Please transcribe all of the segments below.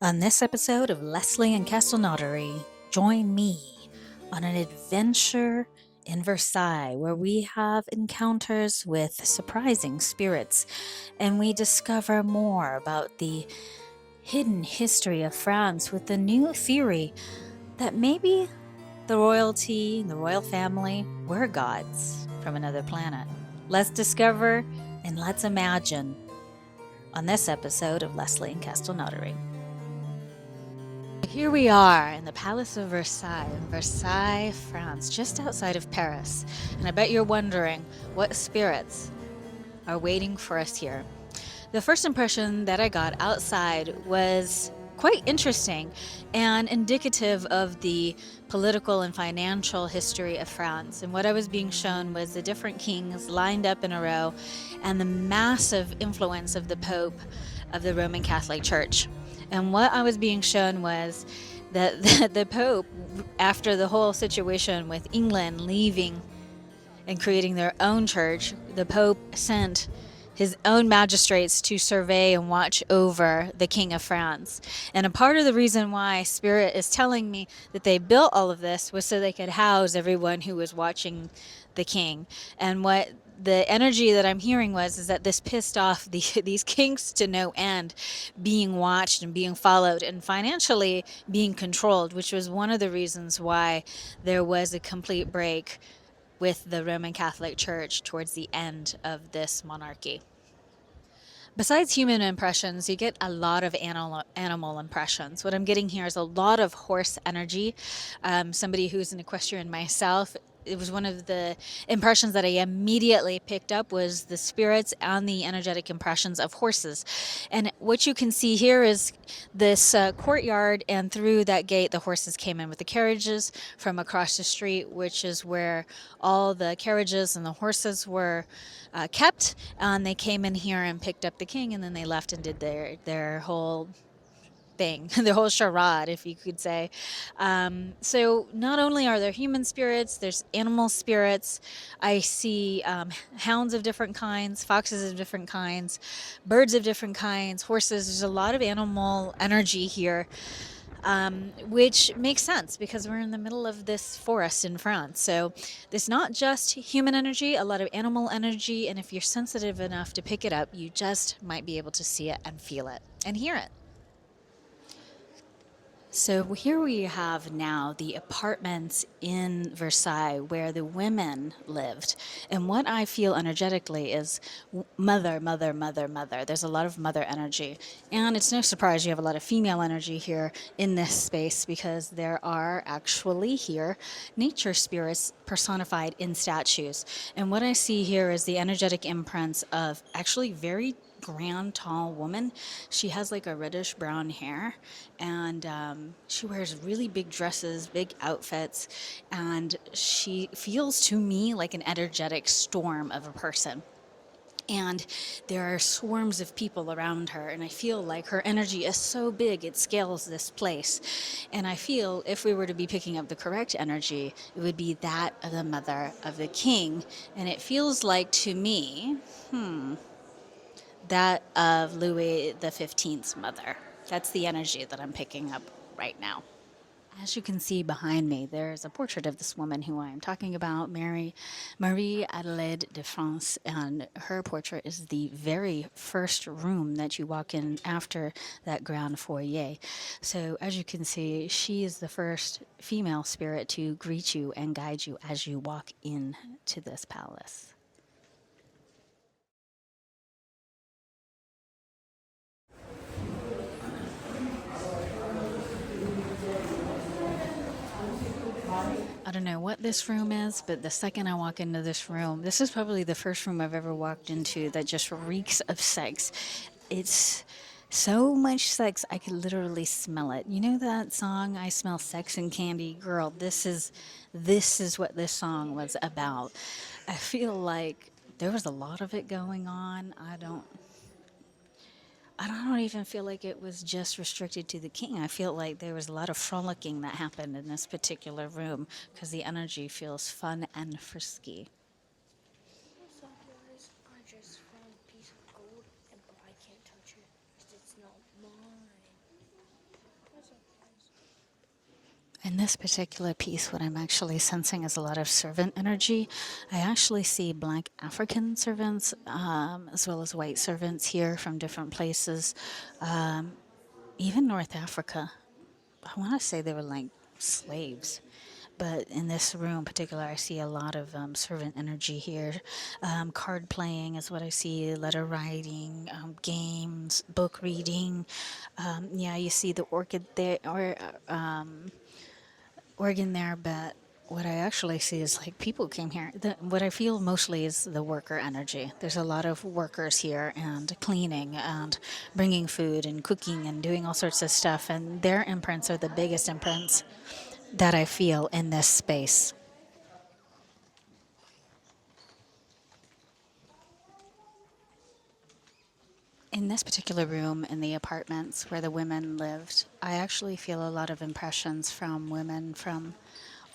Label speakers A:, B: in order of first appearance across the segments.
A: On this episode of Leslie and Castelnaudary, join me on an adventure in Versailles where we have encounters with surprising spirits and we discover more about the hidden history of France with the new theory that maybe the royalty, the royal family, were gods from another planet. Let's discover and let's imagine on this episode of Leslie and Castelnaudary. Here we are in the Palace of Versailles, in Versailles, France, just outside of Paris. And I bet you're wondering what spirits are waiting for us here. The first impression that I got outside was quite interesting and indicative of the political and financial history of France. And what I was being shown was the different kings lined up in a row and the massive influence of the Pope of the Roman Catholic Church. And what I was being shown was that the Pope, after the whole situation with England leaving and creating their own church, the Pope sent his own magistrates to survey and watch over the King of France. And a part of the reason why Spirit is telling me that they built all of this was so they could house everyone who was watching the king. And what the energy that I'm hearing is that this pissed off these kings to no end, being watched and being followed and financially being controlled, which was one of the reasons why there was a complete break with the Roman Catholic Church towards the end of this monarchy. Besides human impressions, you get a lot of animal impressions. What I'm getting here is a lot of horse energy. Somebody who's an equestrian myself, it was one of the impressions that I immediately picked up was the spirits and the energetic impressions of horses. And what you can see here is this courtyard, and through that gate, the horses came in with the carriages from across the street, which is where all the carriages and the horses were kept. And they came in here and picked up the king, and then they left and did their whole thing, the whole charade, if you could say. So not only are there human spirits, there's animal spirits. I see hounds of different kinds, foxes of different kinds, birds of different kinds, horses. There's a lot of animal energy here. Which makes sense because we're in the middle of this forest in France. So there's not just human energy, a lot of animal energy. And if you're sensitive enough to pick it up, you just might be able to see it and feel it and hear it. So here we have now the apartments in Versailles where the women lived. And what I feel energetically is mother, mother, mother, mother. There's a lot of mother energy. And it's no surprise you have a lot of female energy here in this space because there are actually here nature spirits personified in statues. And what I see here is the energetic imprints of actually very grand, tall woman. She has like a reddish brown hair, and she wears really big dresses, big outfits, and she feels to me like an energetic storm of a person. And there are swarms of people around her, and I feel like her energy is so big it scales this place. And I feel if we were to be picking up the correct energy, it would be that of the mother of the king. And it feels like to me, that of Louis the 15th's mother. That's the energy that I'm picking up right now. As you can see behind me, there's a portrait of this woman who I am talking about, Marie Adelaide de France, and her portrait is the very first room that you walk in after that grand foyer. So as you can see, she is the first female spirit to greet you and guide you as you walk into this palace. I don't know what this room is, but the second I walk into this room, this is probably the first room I've ever walked into that just reeks of sex. It's so much sex, I could literally smell it. You know that song, I Smell Sex and Candy? Girl, this is what this song was about. I feel like there was a lot of it going on. I don't even feel like it was just restricted to the king. I feel like there was a lot of frolicking that happened in this particular room because the energy feels fun and frisky.
B: What's up, guys? I just found a piece of gold, but I can't touch it because it's not mine.
A: In this particular piece, what I'm actually sensing is a lot of servant energy. I actually see black African servants as well as white servants here from different places, even North Africa. I want to say they were like slaves. But in this room in particular, I see a lot of servant energy here. Card playing is what I see, letter writing, games, book reading. Yeah, you see the orchid there, or organ there, but what I actually see is like people came here. What I feel mostly is the worker energy. There's a lot of workers here and cleaning and bringing food and cooking and doing all sorts of stuff, and their imprints are the biggest imprints that I feel in this space. In this particular room in the apartments where the women lived, I actually feel a lot of impressions from women from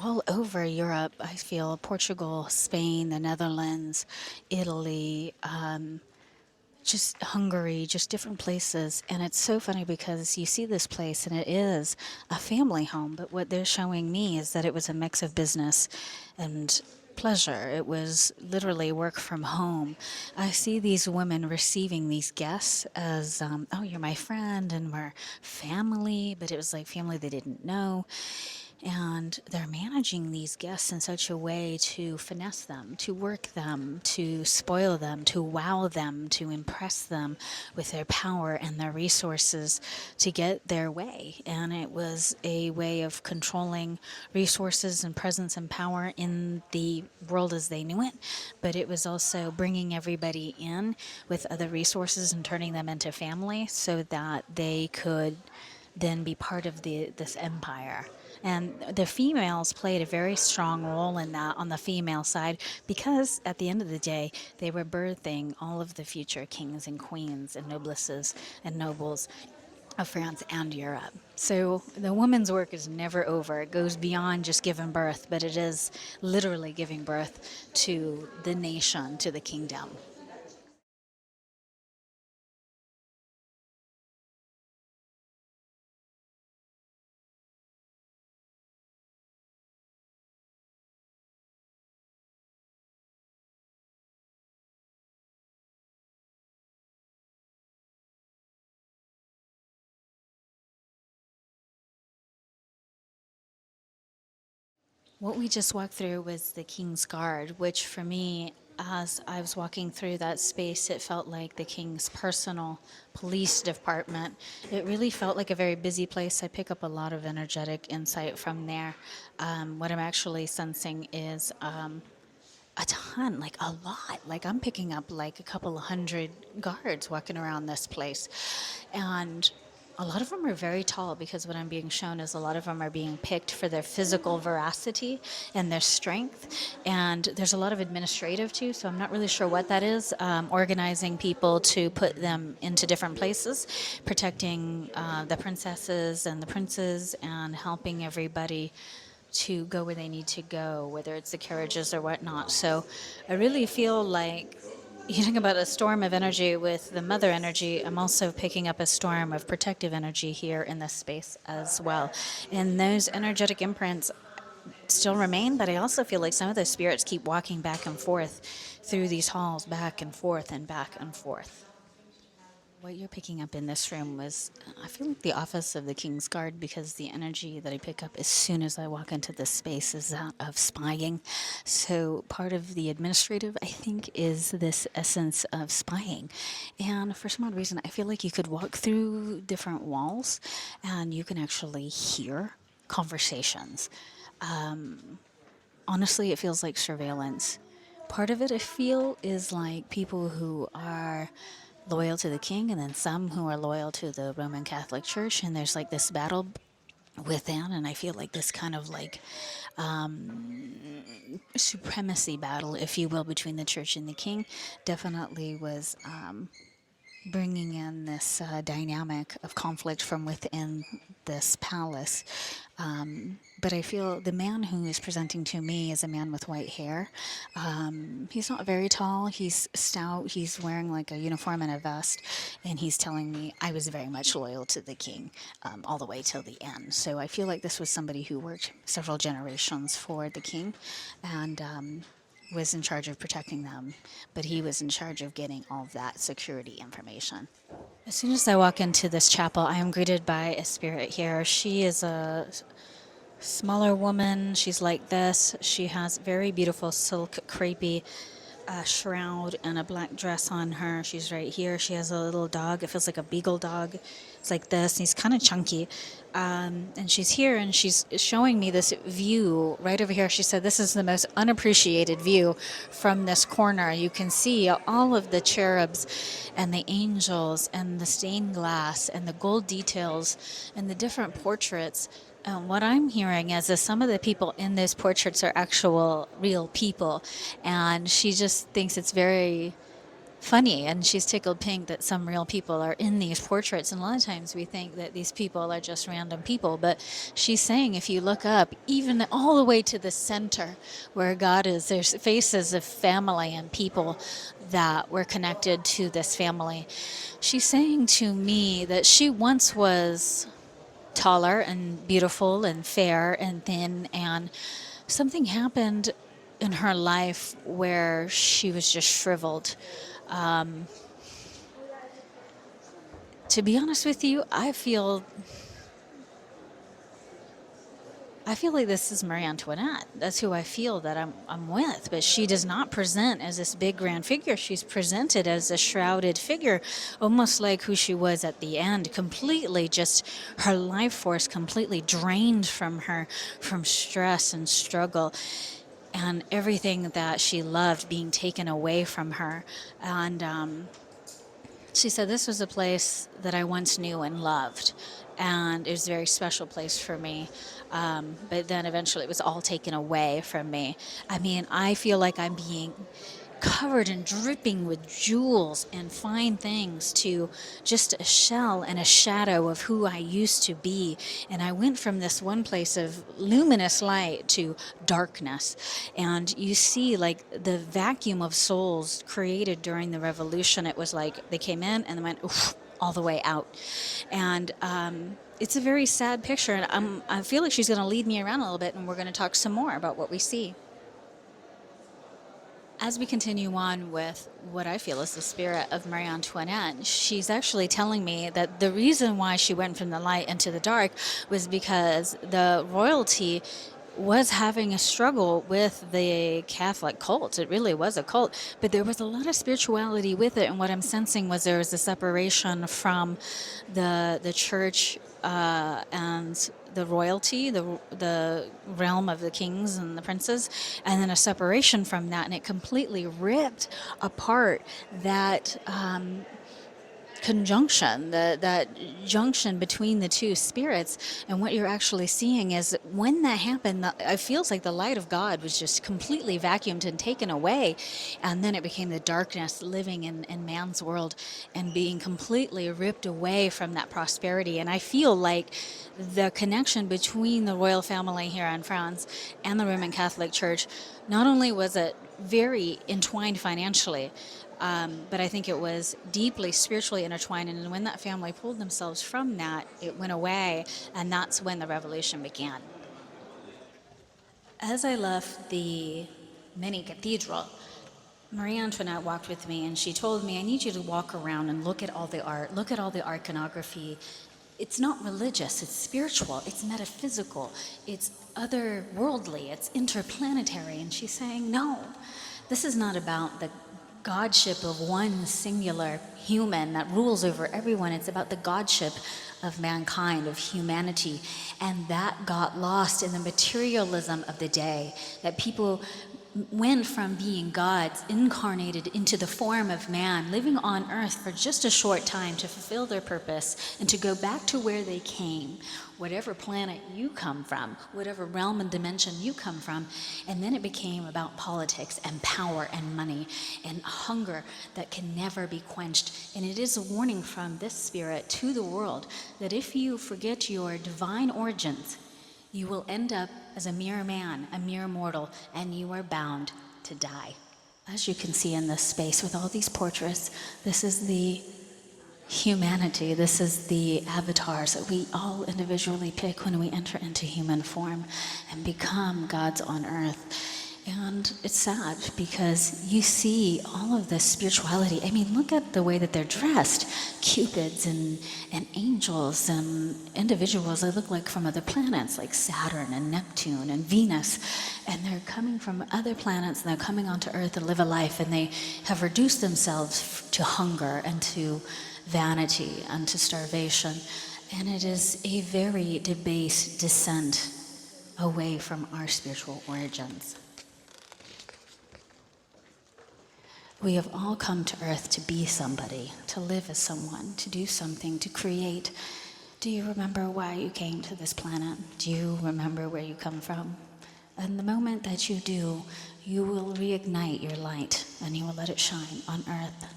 A: all over Europe. I feel Portugal, Spain, the Netherlands, Italy, just Hungary, just different places. And it's so funny because you see this place and it is a family home, but what they're showing me is that it was a mix of business and pleasure. It was literally work from home. I see these women receiving these guests as, oh, you're my friend and we're family, but it was like family they didn't know. And they're managing these guests in such a way to finesse them, to work them, to spoil them, to wow them, to impress them with their power and their resources to get their way. And it was a way of controlling resources and presence and power in the world as they knew it. But it was also bringing everybody in with other resources and turning them into family so that they could then be part of this empire. And the females played a very strong role in that on the female side because at the end of the day, they were birthing all of the future kings and queens and noblesses and nobles of France and Europe. So the woman's work is never over. It goes beyond just giving birth, but it is literally giving birth to the nation, to the kingdom. What we just walked through was the King's Guard, which for me, as I was walking through that space, it felt like the King's personal police department. It really felt like a very busy place. I pick up a lot of energetic insight from there. What I'm actually sensing is a ton, like a lot. Like I'm picking up like a couple of hundred guards walking around this place. And a lot of them are very tall because what I'm being shown is a lot of them are being picked for their physical veracity and their strength. And there's a lot of administrative too, so I'm not really sure what that is. Organizing people to put them into different places, protecting the princesses and the princes, and helping everybody to go where they need to go, whether it's the carriages or whatnot. So I really feel like you think about a storm of energy with the mother energy. I'm also picking up a storm of protective energy here in this space as well. And those energetic imprints still remain, but I also feel like some of those spirits keep walking back and forth through these halls, back and forth and back and forth. What you're picking up in this room was, I feel like the office of the King's Guard because the energy that I pick up as soon as I walk into this space is that of spying. So part of the administrative, I think, is this essence of spying. And for some odd reason, I feel like you could walk through different walls and you can actually hear conversations. Honestly, it feels like surveillance. Part of it, I feel, is like people who are loyal to the king, and then some who are loyal to the Roman Catholic Church, and there's like this battle within, and I feel like this kind of like supremacy battle, if you will, between the church and the king definitely was bringing in this dynamic of conflict from within this palace. but I feel the man who is presenting to me is a man with white hair. He's not very tall. He's stout. He's wearing like a uniform and a vest, and he's telling me I was very much loyal to the king all the way till the end. So I feel like this was somebody who worked several generations for the king, and was in charge of protecting them, but he was in charge of getting all of that security information. As soon as I walk into this chapel, I am greeted by a spirit here. She is a smaller woman. She's like this. She has very beautiful silk crepey shroud and a black dress on her. She's right here. She has a little dog. It feels like a beagle dog. It's like this. He's kind of chunky. And she's here and she's showing me this view right over here. She said, this is the most unappreciated view from this corner. You can see all of the cherubs and the angels and the stained glass and the gold details and the different portraits. What I'm hearing is that some of the people in those portraits are actual real people, and she just thinks it's very funny, and she's tickled pink that some real people are in these portraits. And a lot of times we think that these people are just random people, but she's saying if you look up, even all the way to the center where God is, there's faces of family and people that were connected to this family. She's saying to me that she once was taller and beautiful and fair and thin, and something happened in her life where she was just shriveled. To be honest with you, I feel like this is Marie Antoinette. That's who I feel that I'm with. But she does not present as this big grand figure. She's presented as a shrouded figure, almost like who she was at the end, completely just her life force completely drained from her, from stress and struggle, and everything that she loved being taken away from her. And she said, this was a place that I once knew and loved, and it was a very special place for me. But then eventually it was all taken away from me. I mean, I feel like I'm being covered and dripping with jewels and fine things to just a shell and a shadow of who I used to be. And I went from this one place of luminous light to darkness. And you see like the vacuum of souls created during the revolution. It was like they came in and then went oof, all the way out. And it's a very sad picture. And I feel like she's going to lead me around a little bit, and we're going to talk some more about what we see. As we continue on with what I feel is the spirit of Marie Antoinette, she's actually telling me that the reason why she went from the light into the dark was because the royalty was having a struggle with the Catholic cult. It really was a cult, but there was a lot of spirituality with it. And what I'm sensing was there was a separation from the church and the royalty, the realm of the kings and the princes, and then a separation from that, and it completely ripped apart that conjunction, that junction between the two spirits. And what you're actually seeing is when that happened, it feels like the light of God was just completely vacuumed and taken away. And then it became the darkness living in man's world and being completely ripped away from that prosperity. And I feel like the connection between the royal family here in France and the Roman Catholic Church, not only was it very entwined financially, but I think it was deeply spiritually intertwined. And when that family pulled themselves from that, it went away, and that's when the revolution began. As I left the mini cathedral, Marie Antoinette walked with me, and she told me, I need you to walk around and look at all the art, look at all the iconography. It's not religious, it's spiritual, it's metaphysical, it's otherworldly, it's interplanetary. And she's saying, no, this is not about the godship of one singular human that rules over everyone. It's about the godship of mankind, of humanity. And that got lost in the materialism of the day, that people went from being gods incarnated into the form of man, living on earth for just a short time to fulfill their purpose and to go back to where they came, whatever planet you come from, whatever realm and dimension you come from. And then it became about politics and power and money and hunger that can never be quenched. And it is a warning from this spirit to the world that if you forget your divine origins, You will end up as a mere man, a mere mortal, and you are bound to die. As you can see in this space with all these portraits, this is the humanity, this is the avatars that we all individually pick when we enter into human form and become gods on earth. And it's sad because you see all of this spirituality. I mean, look at the way that they're dressed. Cupids and angels and individuals that look like from other planets, like Saturn and Neptune and Venus. And they're coming from other planets and they're coming onto Earth to live a life. And they have reduced themselves to hunger and to vanity and to starvation. And it is a very debased descent away from our spiritual origins. We have all come to Earth to be somebody, to live as someone, to do something, to create. Do you remember why you came to this planet? Do you remember where you come from? And the moment that you do, you will reignite your light and you will let it shine on Earth.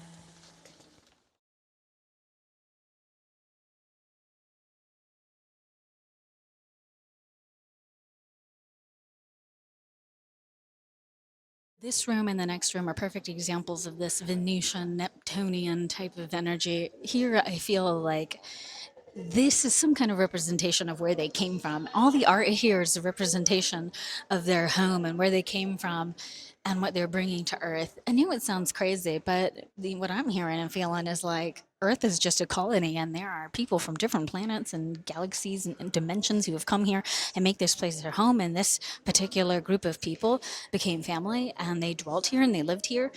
A: This room and the next room are perfect examples of this Venusian, Neptunian type of energy. Here, I feel like this is some kind of representation of where they came from. All the art here is a representation of their home and where they came from and what they're bringing to Earth. I know it sounds crazy, but what I'm hearing and feeling is like Earth is just a colony, and there are people from different planets and galaxies and dimensions who have come here and make this place their home. And this particular group of people became family, and they dwelt here and they lived here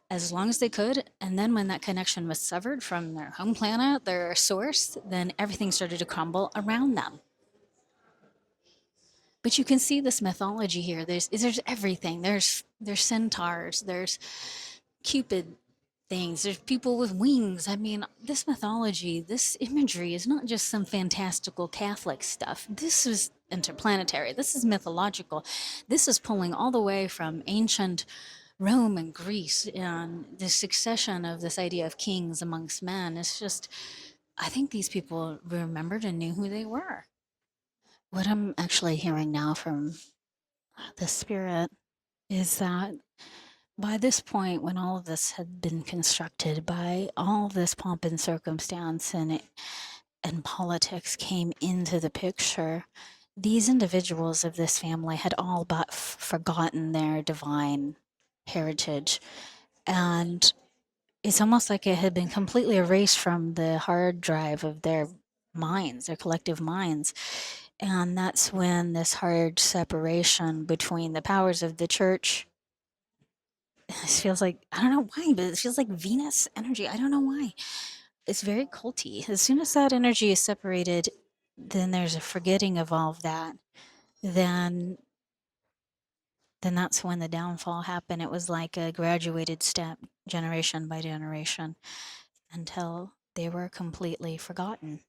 A: as long as they could. And then when that connection was severed from their home planet, their source, then everything started to crumble around them. But you can see this mythology here. There's everything. There's centaurs. There's Cupid things. There's people with wings. I mean, this mythology, this imagery is not just some fantastical Catholic stuff. This is interplanetary. This is mythological. This is pulling all the way from ancient Rome and Greece, and the succession of this idea of kings amongst men. It's just, I think these people remembered and knew who they were. What I'm actually hearing now from the spirit is that by this point, when all of this had been constructed, by all this pomp and circumstance and politics came into the picture, these individuals of this family had all but forgotten their divine heritage. And it's almost like it had been completely erased from the hard drive of their minds, their collective minds. And that's when this hard separation between the powers of the church, it feels like, I don't know why, but it feels like Venus energy. I don't know why. It's very culty. As soon as that energy is separated, then there's a forgetting of all of that. Then then that's when the downfall happened. It was like a graduated step, generation by generation, until they were completely forgotten.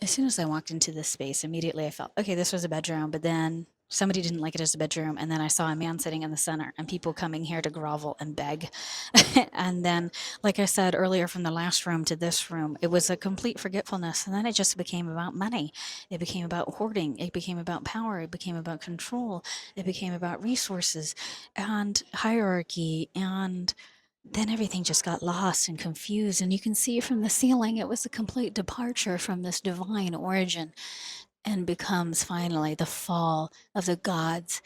A: As soon as I walked into this space, immediately I felt, okay, this was a bedroom, but then somebody didn't like it as a bedroom. And then I saw a man sitting in the center and people coming here to grovel and beg. And then, like I said earlier, from the last room to this room, it was a complete forgetfulness. And then it just became about money. It became about hoarding. It became about power. It became about control. It became about resources and hierarchy, and then everything just got lost and confused. And you can see from the ceiling, it was a complete departure from this divine origin, and becomes finally the fall of the gods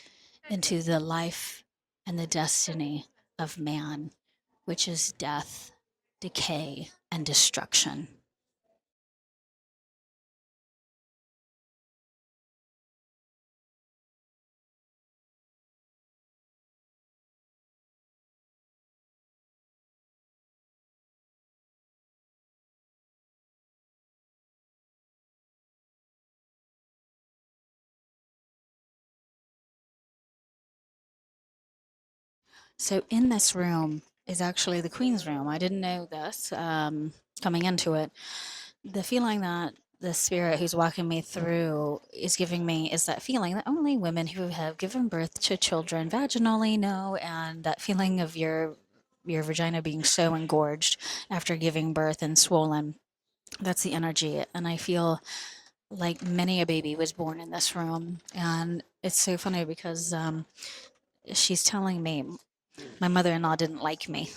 A: into the life and the destiny of man, which is death, decay, and destruction. So in this room is actually the Queen's room. I didn't know this coming into it. The feeling that the spirit who's walking me through is giving me is that feeling that only women who have given birth to children vaginally know, and that feeling of your vagina being so engorged after giving birth and swollen. That's the energy, and I feel like many a baby was born in this room. And it's so funny because she's telling me my mother-in-law didn't like me.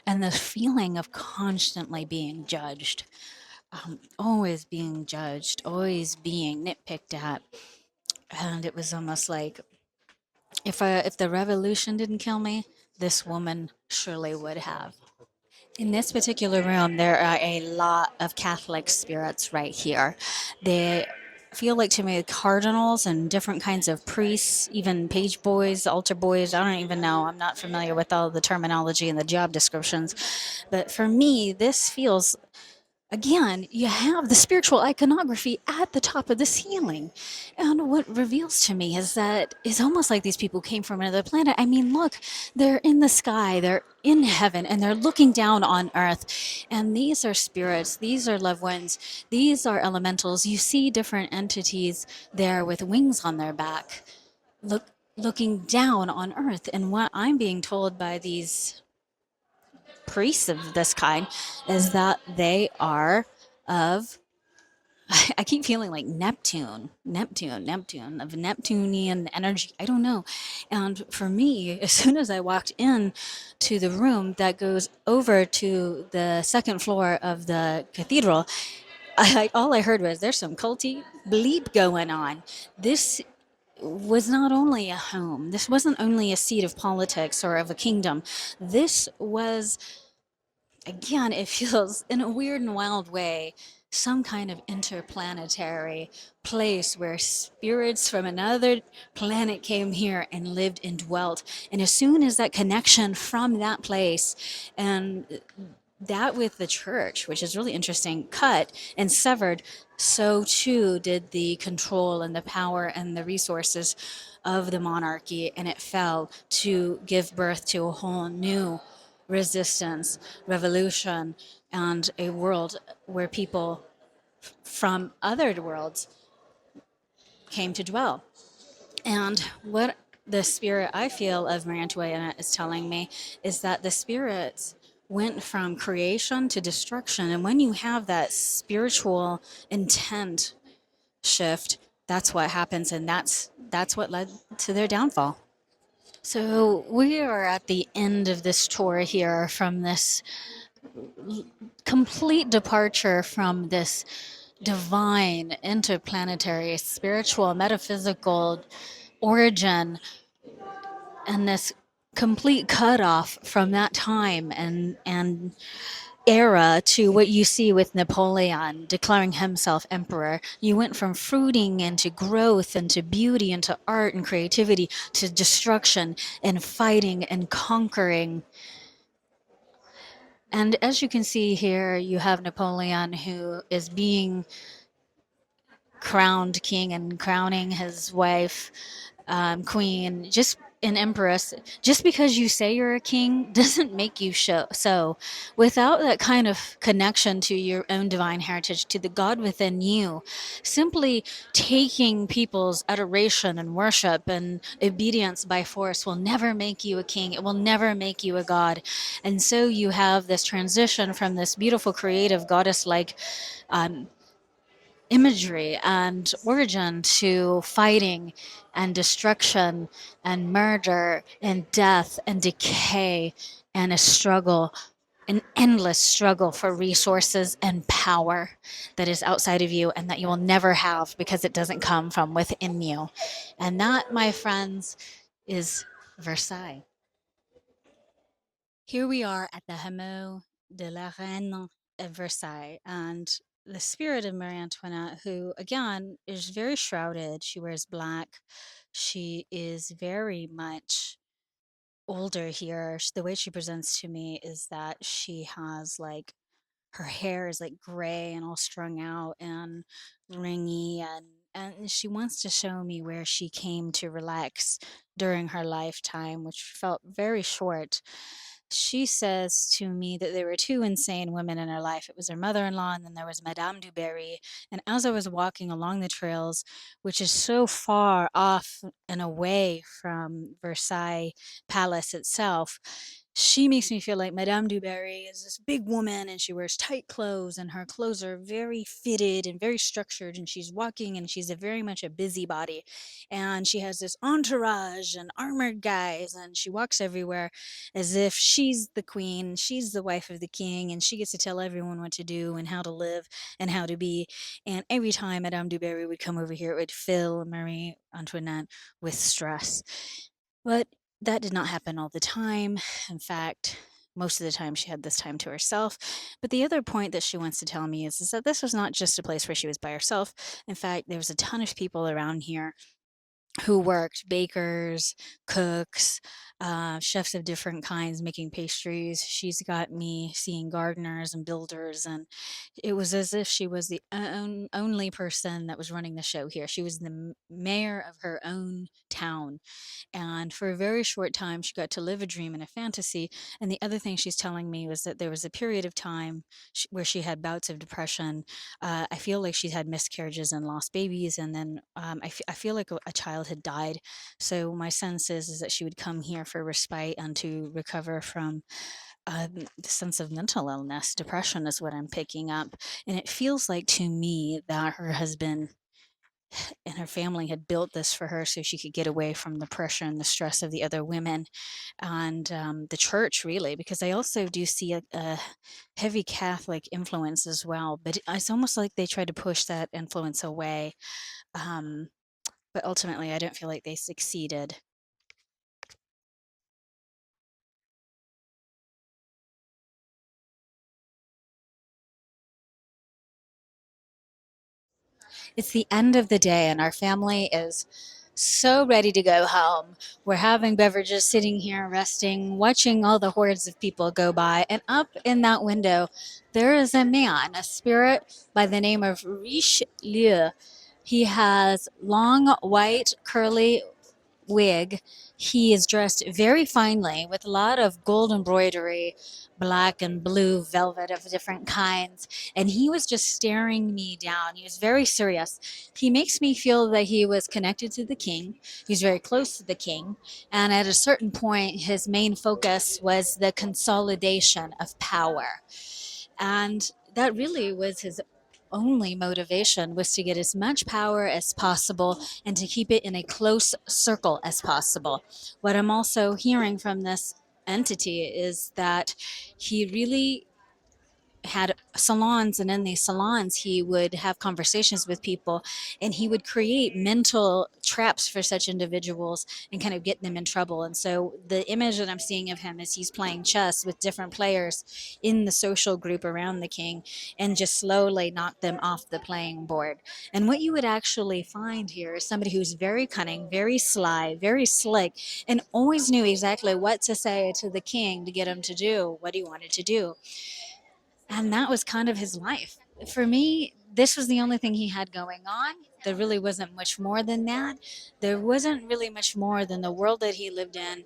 A: And this feeling of constantly being judged, always being judged, always being nitpicked at. And it was almost like if the revolution didn't kill me, this woman surely would have. In this particular room, there are a lot of Catholic spirits right here. They feel like to me cardinals and different kinds of priests, even page boys, altar boys. I don't even know. I'm not familiar with all the terminology and the job descriptions. But for me, this feels again, you have the spiritual iconography at the top of the ceiling. And what reveals to me is that it's almost like these people came from another planet. I mean, look, they're in the sky, they're in heaven, and they're looking down on earth. And these are spirits, these are loved ones, these are elementals. You see different entities there with wings on their back, looking down on earth. And what I'm being told by these priests of this kind is that they are of I keep feeling like Neptune, of Neptunian energy. I don't know. And for me, as soon as I walked in to the room that goes over to the second floor of the cathedral, all I heard was there's some culty bleep going on. This was not only a home. This wasn't only a seat of politics or of a kingdom. This was again, it feels in a weird and wild way some kind of interplanetary place where spirits from another planet came here and lived and dwelt. And as soon as that connection from that place and that with the church, which is really interesting, cut and severed, so too did the control and the power and the resources of the monarchy, and it fell to give birth to a whole new resistance, revolution, and a world where people from other worlds came to dwell. And what the spirit I feel of Marie Antoinette is telling me is that the spirits went from creation to destruction. And when you have that spiritual intent shift, that's what happens, and that's what led to their downfall. So we are at the end of this tour here from this complete departure from this divine, interplanetary, spiritual, metaphysical origin, and this complete cutoff from that time and era to what you see with Napoleon declaring himself emperor. You went from fruiting into growth, into beauty, into art and creativity, to destruction and fighting and conquering. And as you can see here, you have Napoleon who is being crowned king and crowning his wife queen, just an empress. Just because you say you're a king doesn't make you so. Without that kind of connection to your own divine heritage, to the God within you, simply taking people's adoration and worship and obedience by force will never make you a king. It will never make you a god. And so you have this transition from this beautiful, creative, goddess-like imagery and origin to fighting and destruction and murder and death and decay and a struggle, an endless struggle for resources and power that is outside of you and that you will never have because it doesn't come from within you. And that, my friends, is Versailles. Here we are at the Hameau de la Reine at Versailles, and the spirit of Marie Antoinette, who again is very shrouded, she wears black, she is very much older here. The way she presents to me is that she has like her hair is like gray and all strung out and ringy and she wants to show me where she came to relax during her lifetime, which felt very short. She says to me that there were two insane women in her life. It was her mother-in-law, and then there was Madame du Barry. And as I was walking along the trails, which is so far off and away from Versailles Palace itself, she makes me feel like Madame du Barry is this big woman and she wears tight clothes and her clothes are very fitted and very structured and she's walking and she's very much a busybody and she has this entourage and armored guys and she walks everywhere as if she's the queen, she's the wife of the king and she gets to tell everyone what to do and how to live and how to be. And every time Madame du Barry would come over here, it would fill Marie Antoinette with stress. But that did not happen all the time. In fact, most of the time she had this time to herself. But the other point that she wants to tell me is that this was not just a place where she was by herself. In fact, there was a ton of people around here who worked, bakers, cooks, chefs of different kinds making pastries. She's got me seeing gardeners and builders, and it was as if she was the only person that was running the show here. She was the mayor of her own town. And for a very short time, she got to live a dream and a fantasy. And the other thing she's telling me was that there was a period of time where she had bouts of depression. I feel like she's had miscarriages and lost babies. And then I feel like a child had died. So my sense is that she would come here for respite and to recover from the sense of mental illness. Depression is what I'm picking up. And it feels like to me that her husband and her family had built this for her so she could get away from the pressure and the stress of the other women and the church, really, because I also do see a heavy Catholic influence as well. But it's almost like they try to push that influence away. Um, but ultimately, I don't feel like they succeeded. It's the end of the day, and our family is so ready to go home. We're having beverages, sitting here, resting, watching all the hordes of people go by. And up in that window, there is a man, a spirit by the name of Richelieu. He has long, white, curly wig. He is dressed very finely with a lot of gold embroidery, black and blue velvet of different kinds. And he was just staring me down. He was very serious. He makes me feel that he was connected to the king. He's very close to the king. And at a certain point, his main focus was the consolidation of power. And that really was his only motivation, was to get as much power as possible and to keep it in a close circle as possible. What I'm also hearing from this entity is that he really had salons, and in these salons he would have conversations with people and he would create mental traps for such individuals and kind of get them in trouble. And so the image that I'm seeing of him is he's playing chess with different players in the social group around the king and just slowly knock them off the playing board. And what you would actually find here is somebody who's very cunning, very sly, very slick, and always knew exactly what to say to the king to get him to do what he wanted to do. And that was kind of his life. For me, this was the only thing he had going on. There really wasn't much more than that. There wasn't really much more than the world that he lived in.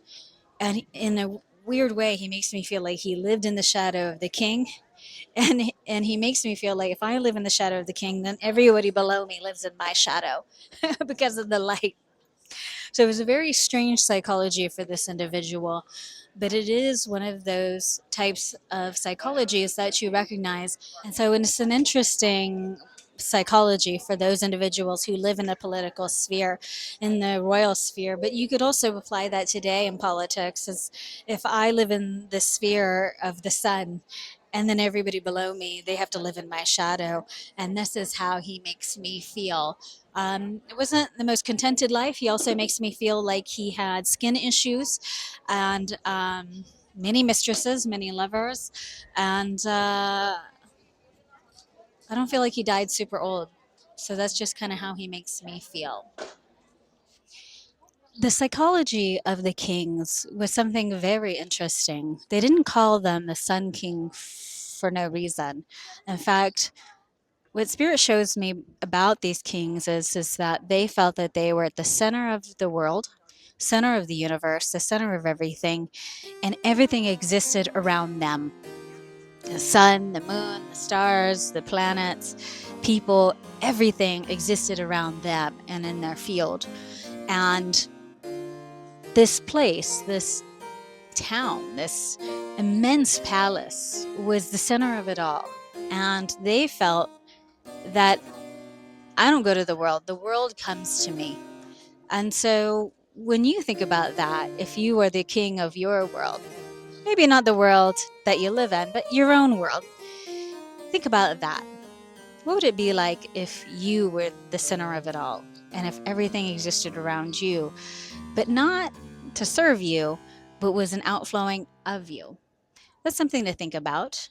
A: And in a weird way, he makes me feel like he lived in the shadow of the king. And he makes me feel like if I live in the shadow of the king, then everybody below me lives in my shadow because of the light. So it was a very strange psychology for this individual, but it is one of those types of psychologies that you recognize. And so it's an interesting psychology for those individuals who live in the political sphere, in the royal sphere. But you could also apply that today in politics, as if I live in the sphere of the sun, and then everybody below me, they have to live in my shadow. And this is how he makes me feel. It wasn't the most contented life. He also makes me feel like he had skin issues and many mistresses, many lovers. And I don't feel like he died super old. So that's just kind of how he makes me feel. The psychology of the kings was something very interesting. They didn't call them the Sun King for no reason. In fact, what spirit shows me about these kings is that they felt that they were at the center of the world, center of the universe, the center of everything, and everything existed around them. The sun, the moon, the stars, the planets, people, everything existed around them and in their field. And this place, this town, this immense palace, was the center of it all. And they felt that I don't go to the world comes to me. And so when you think about that, if you were the king of your world, maybe not the world that you live in, but your own world, think about that. What would it be like if you were the center of it all and if everything existed around you, but not to serve you, but was an outflowing of you? That's something to think about.